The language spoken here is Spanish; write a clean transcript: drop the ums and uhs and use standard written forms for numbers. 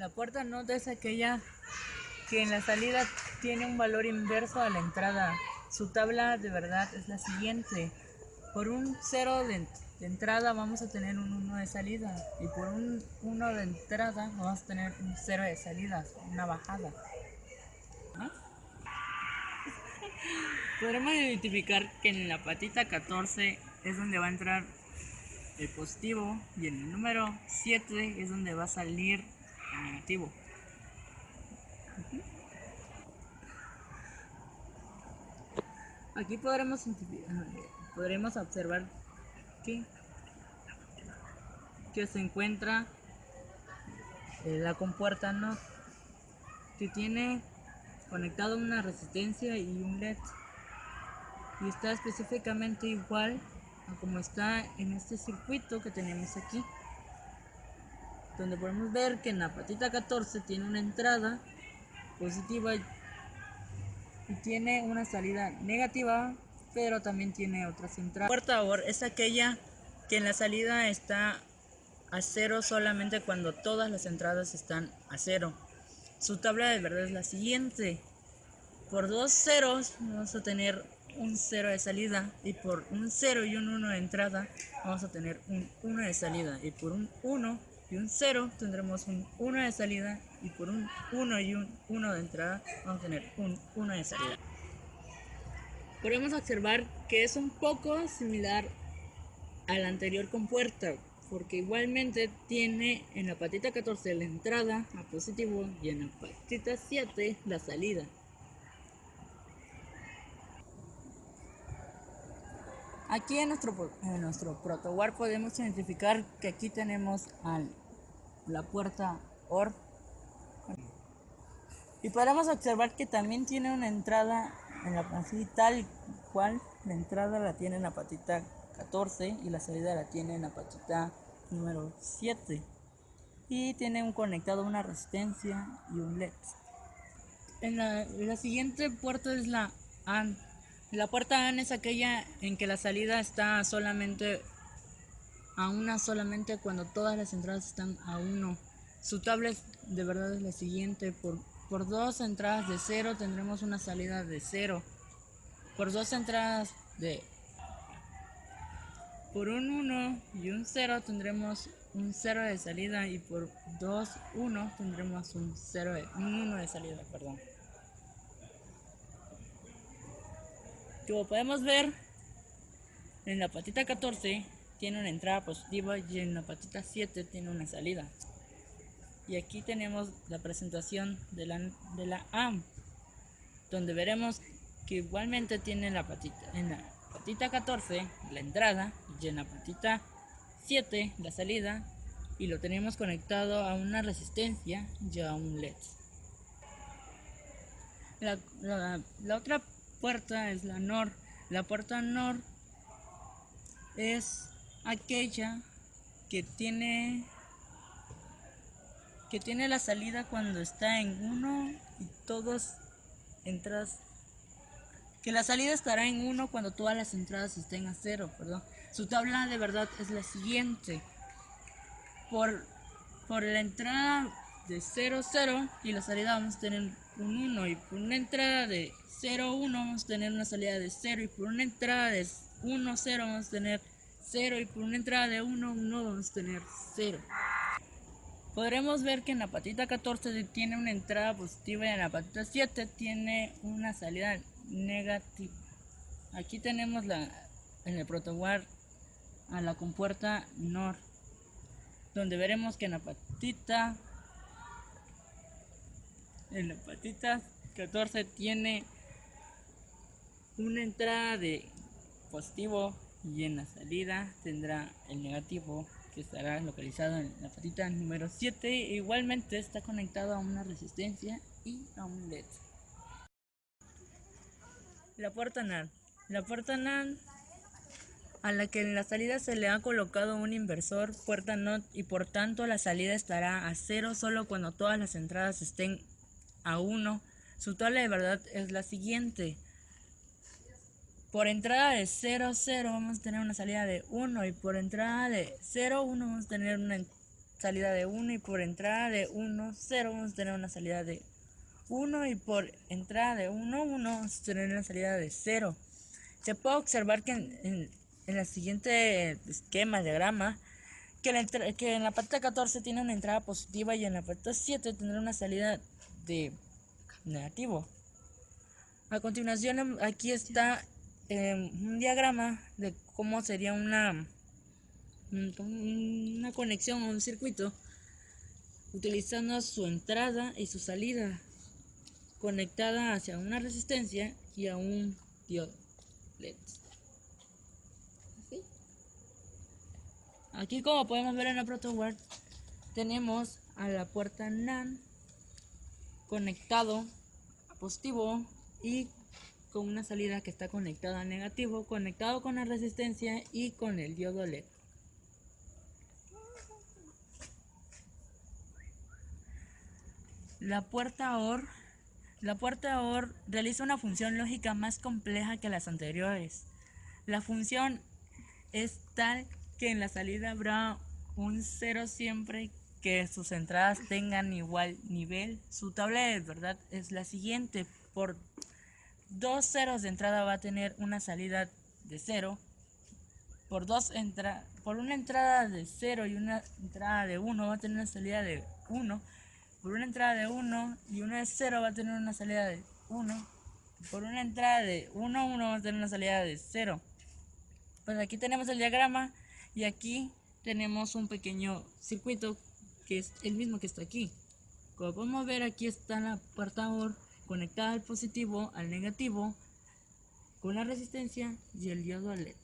La puerta NOT es aquella que en la salida tiene un valor inverso a la entrada. Su tabla de verdad es la siguiente. Por un 0 de entrada vamos a tener un 1 de salida. Y por un 1 de entrada vamos a tener un 0 de salida, una bajada. ¿No? Podremos identificar que en la patita 14 es donde va a entrar el positivo y en el número 7 es donde va a salir el negativo. Aquí podremos observar que se encuentra la compuerta NOT, que tiene conectado una resistencia y un LED, y está específicamente igual a como está en este circuito que tenemos aquí, donde podemos ver que en la patita 14 tiene una entrada positiva y tiene una salida negativa, pero también tiene otras entradas. La puerta OR es aquella que en la salida está a 0 solamente cuando todas las entradas están a 0. Su tabla de verdad es la siguiente. Por dos ceros vamos a tener un 0 de salida, y por un 0 y un 1 de entrada vamos a tener un 1 de salida, y por un 1 y un 0 tendremos un 1 de salida, y por un 1 y un 1 de entrada vamos a tener un 1 de salida. Podemos observar que es un poco similar al anterior compuerta, porque igualmente tiene en la patita 14 la entrada a positivo y en la patita 7 la salida. Aquí en nuestro protowar podemos identificar que aquí tenemos la puerta OR, y podemos observar que también tiene una entrada en así tal cual. La entrada la tiene en la patita 14 y la salida la tiene en la patita número 7, y tiene un conectado una resistencia y un LED. La siguiente puerta es la AND. La puerta AND es aquella en que la salida está solamente a una, solamente cuando todas las entradas están a 1. Su tabla de verdad es la siguiente. Por dos entradas de 0 tendremos una salida de 0. Por dos entradas por un 1 y un 0 tendremos un 0 de salida, y por 2, 1 tendremos un 1 de salida, perdón. Como podemos ver, en la patita 14 tiene una entrada positiva y en la patita 7 tiene una salida. Y aquí tenemos la presentación de la AM, donde veremos que igualmente tiene en la patita 14 la entrada y en la patita 7 la salida, y lo tenemos conectado a una resistencia y a un LED. La otra puerta es la NOR. La puerta NOR es aquella que tiene la salida cuando está en 1 y todas entradas, que la salida estará en 1 cuando todas las entradas estén a 0, perdón. Su tabla de verdad es la siguiente. Por la entrada de 0, 0 y la salida vamos a tener un 1, y por una entrada de 0, 1 vamos a tener una salida de 0, y por una entrada de 1, 0 vamos a tener 0, y por una entrada de 1, 1 vamos a tener 0. Podremos ver que en la patita 14 tiene una entrada positiva y en la patita 7 tiene una salida negativa. Aquí tenemos en el protowar a la compuerta NOR, donde veremos que en la patita 14 tiene una entrada de positivo, y en la salida tendrá el negativo, que estará localizado en la patita número 7. Igualmente está conectado a una resistencia y a un LED. La puerta NAND. La puerta NAND, a la que en la salida se le ha colocado un inversor, puerta NOT, y por tanto la salida estará a 0 solo cuando todas las entradas estén a 1. Su tabla de verdad es la siguiente. Por entrada de 0, 0 vamos a tener una salida de 1, y por entrada de 0, 1 vamos a tener una salida de 1 y por entrada de 1, 0 vamos a tener una salida de 1 y por entrada de 1, 1 vamos a tener una salida de 0. Se puede observar que en el siguiente esquema, diagrama, que en la puerta 14 tiene una entrada positiva y en la puerta 7 tendrá una salida de negativo. A continuación aquí está un diagrama de cómo sería una conexión o un circuito utilizando su entrada y su salida conectada hacia una resistencia y a un diodo LED. ¿Sí? Aquí, como podemos ver en la protoboard, tenemos a la puerta NAND conectado a positivo y con una salida que está conectada a negativo, conectado con la resistencia y con el diodo LED. La puerta OR realiza una función lógica más compleja que las anteriores. La función es tal que en la salida habrá un 0 siempre que sus entradas tengan igual nivel. Su tabla de verdad es la siguiente: por 2 ceros de entrada va a tener una salida de 0. Por una entrada de 0 y una entrada de 1 va a tener una salida de 1. Por una entrada de 1 y una de 0 va a tener una salida de 1. Por una entrada de 1, 1 va a tener una salida de 0. Pues aquí tenemos el diagrama y aquí tenemos un pequeño circuito que es el mismo que está aquí. Como podemos ver, aquí está la puerta OR conectada al positivo, al negativo, con la resistencia y el diodo LED.